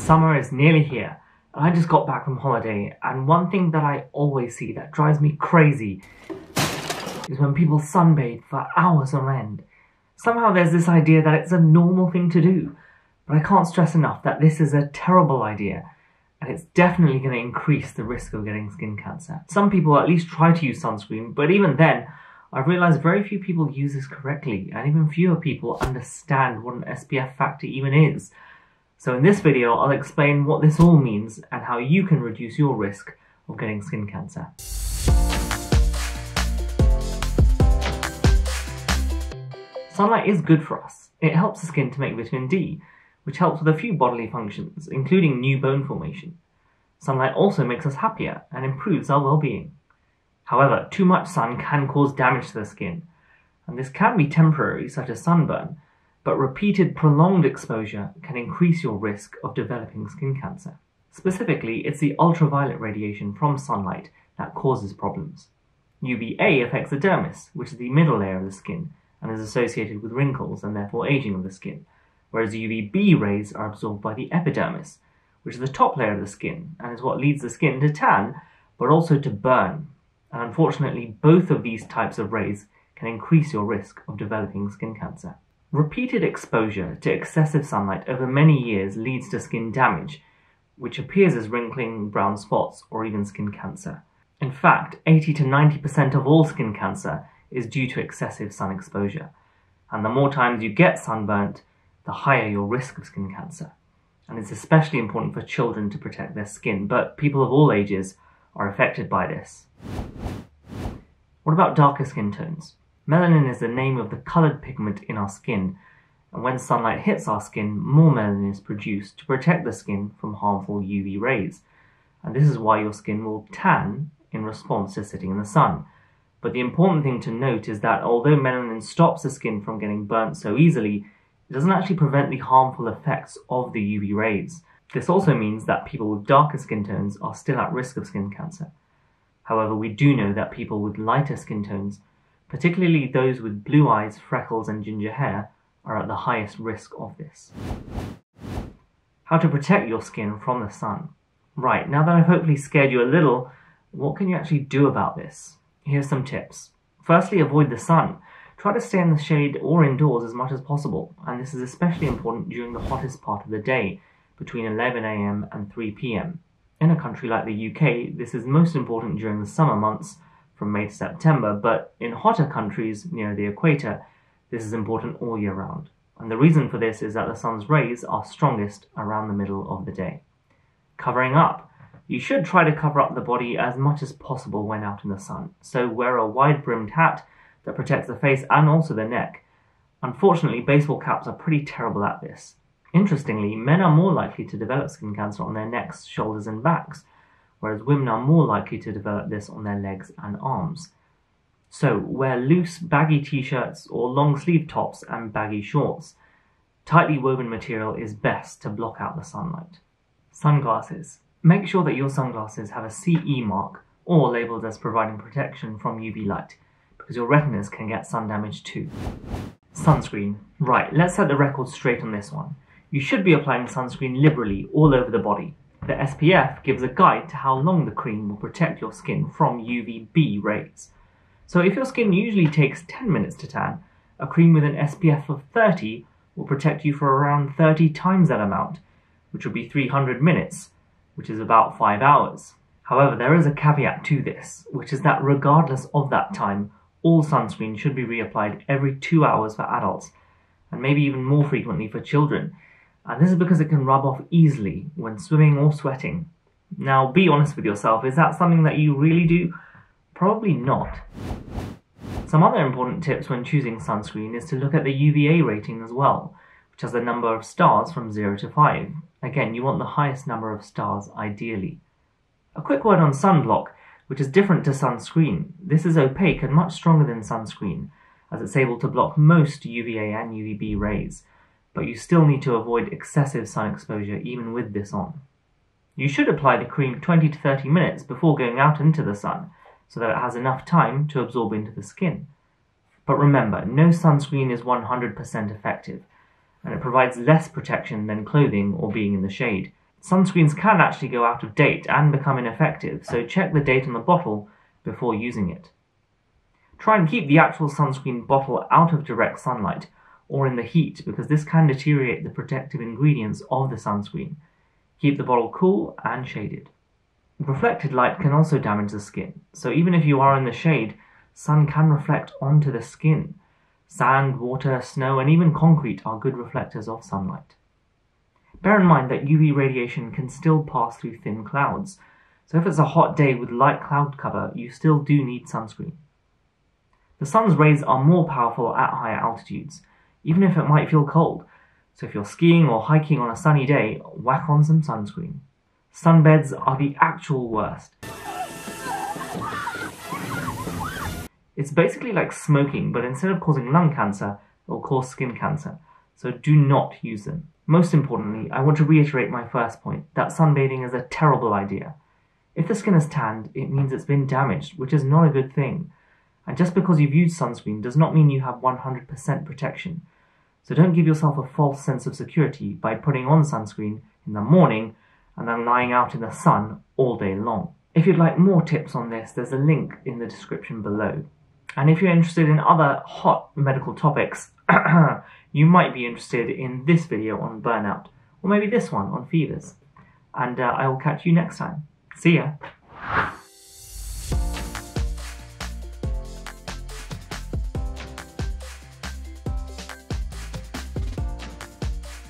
Summer is nearly here, and I just got back from holiday, and one thing that I always see that drives me crazy is when people sunbathe for hours on end. Somehow there's this idea that it's a normal thing to do, but I can't stress enough that this is a terrible idea, and it's definitely going to increase the risk of getting skin cancer. Some people at least try to use sunscreen, but even then, I've realised very few people use this correctly, and even fewer people understand what an SPF factor even is. So in this video, I'll explain what this all means and how you can reduce your risk of getting skin cancer. Sunlight is good for us. It helps the skin to make vitamin D, which helps with a few bodily functions, including new bone formation. Sunlight also makes us happier and improves our well-being. However, too much sun can cause damage to the skin, and this can be temporary, such as sunburn, but repeated prolonged exposure can increase your risk of developing skin cancer. Specifically, it's the ultraviolet radiation from sunlight that causes problems. UVA affects the dermis, which is the middle layer of the skin, and is associated with wrinkles and therefore aging of the skin, whereas UVB rays are absorbed by the epidermis, which is the top layer of the skin, and is what leads the skin to tan, but also to burn. And unfortunately, both of these types of rays can increase your risk of developing skin cancer. Repeated exposure to excessive sunlight over many years leads to skin damage, which appears as wrinkling, brown spots, or even skin cancer. In fact, 80 to 90% of all skin cancer is due to excessive sun exposure. And the more times you get sunburnt, the higher your risk of skin cancer. And it's especially important for children to protect their skin, but people of all ages are affected by this. What about darker skin tones? Melanin is the name of the coloured pigment in our skin, and when sunlight hits our skin, more melanin is produced to protect the skin from harmful UV rays. And this is why your skin will tan in response to sitting in the sun. But the important thing to note is that although melanin stops the skin from getting burnt so easily, it doesn't actually prevent the harmful effects of the UV rays. This also means that people with darker skin tones are still at risk of skin cancer. However, we do know that people with lighter skin tones, particularly those with blue eyes, freckles and ginger hair, are at the highest risk of this. How to protect your skin from the sun. Right, now that I've hopefully scared you a little, what can you actually do about this? Here's some tips. Firstly, avoid the sun. Try to stay in the shade or indoors as much as possible, and this is especially important during the hottest part of the day, between 11 AM and 3 PM. In a country like the UK, this is most important during the summer months, from May to September, but in hotter countries near the equator, this is important all year round. And the reason for this is that the sun's rays are strongest around the middle of the day. Covering up. You should try to cover up the body as much as possible when out in the sun, so wear a wide-brimmed hat that protects the face and also the neck. Unfortunately, baseball caps are pretty terrible at this. Interestingly, men are more likely to develop skin cancer on their necks, shoulders and backs, whereas women are more likely to develop this on their legs and arms. So wear loose, baggy t-shirts or long sleeve tops and baggy shorts. Tightly woven material is best to block out the sunlight. Sunglasses. Make sure that your sunglasses have a CE mark or labelled as providing protection from UV light, because your retinas can get sun damage too. Sunscreen. Right, let's set the record straight on this one. You should be applying sunscreen liberally all over the body. The SPF gives a guide to how long the cream will protect your skin from UVB rays. So if your skin usually takes 10 minutes to tan, a cream with an SPF of 30 will protect you for around 30 times that amount, which would be 300 minutes, which is about 5 hours. However, there is a caveat to this, which is that regardless of that time, all sunscreen should be reapplied every 2 hours for adults, and maybe even more frequently for children. And this is because it can rub off easily when swimming or sweating. Now, be honest with yourself, is that something that you really do? Probably not. Some other important tips when choosing sunscreen is to look at the UVA rating as well, which has a number of stars from 0 to 5. Again, you want the highest number of stars ideally. A quick word on sunblock, which is different to sunscreen. This is opaque and much stronger than sunscreen, as it's able to block most UVA and UVB rays. But you still need to avoid excessive sun exposure even with this on. You should apply the cream 20 to 30 minutes before going out into the sun, so that it has enough time to absorb into the skin. But remember, no sunscreen is 100% effective, and it provides less protection than clothing or being in the shade. Sunscreens can actually go out of date and become ineffective, so check the date on the bottle before using it. Try and keep the actual sunscreen bottle out of direct sunlight or in the heat, because this can deteriorate the protective ingredients of the sunscreen. Keep the bottle cool and shaded. Reflected light can also damage the skin, so even if you are in the shade, sun can reflect onto the skin. Sand, water, snow, and even concrete are good reflectors of sunlight. Bear in mind that UV radiation can still pass through thin clouds, so if it's a hot day with light cloud cover, you still do need sunscreen. The sun's rays are more powerful at higher altitudes, even if it might feel cold, so if you're skiing or hiking on a sunny day, whack on some sunscreen. Sunbeds are the actual worst. It's basically like smoking, but instead of causing lung cancer, it will cause skin cancer, so do not use them. Most importantly, I want to reiterate my first point, that sunbathing is a terrible idea. If the skin is tanned, it means it's been damaged, which is not a good thing. And just because you've used sunscreen does not mean you have 100% protection. So don't give yourself a false sense of security by putting on sunscreen in the morning and then lying out in the sun all day long. If you'd like more tips on this, there's a link in the description below. And if you're interested in other hot medical topics, you might be interested in this video on burnout, or maybe this one on fevers. And I will catch you next time. See ya!